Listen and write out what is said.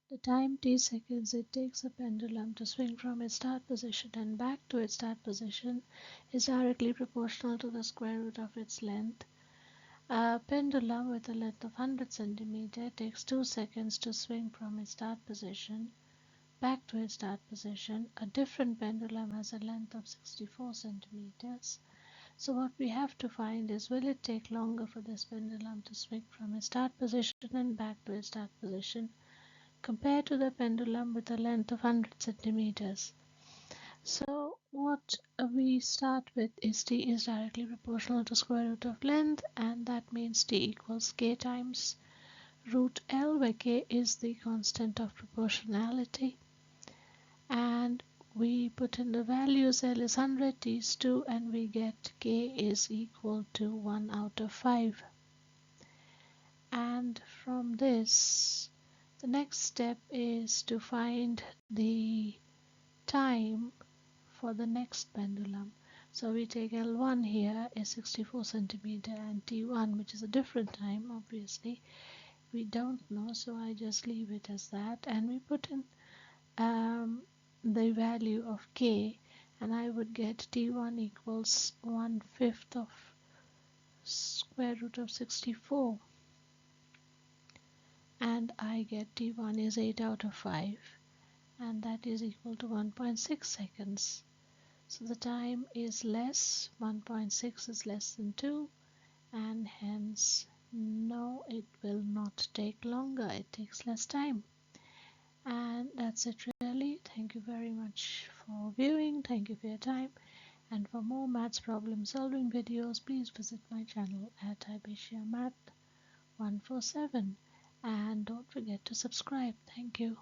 The time t seconds it takes a pendulum to swing from its start position and back to its start position is directly proportional to the square root of its length. A pendulum with a length of 100 cm takes 2 seconds to swing from its start position back to its start position. A different pendulum has a length of 64 centimeters. So what we have to find is, will it take longer for this pendulum to swing from its start position and back to its start position compared to the pendulum with a length of 100 centimeters. So what we start with is t is directly proportional to square root of length, and that means t equals k times root L, where k is the constant of proportionality. And we put in the values. L is 100, t is 2, and we get k is equal to 1 out of 5. And from this, the next step is to find the time for the next pendulum. So we take L1 here is 64 centimeter, and T1, which is a different time, obviously we don't know, so I just leave it as that, and we put in the value of k, and I would get T1 equals 1/5 of square root of 64, and I get T1 is 8 out of 5, and that is equal to 1.6 seconds. So the time is less, 1.6 is less than 2, and hence no, it will not take longer, it takes less time. And that's it really. Thank you very much for viewing. Thank you for your time. And for more maths problem solving videos, please visit my channel at HypatiaMATH 147, and don't forget to subscribe. Thank you.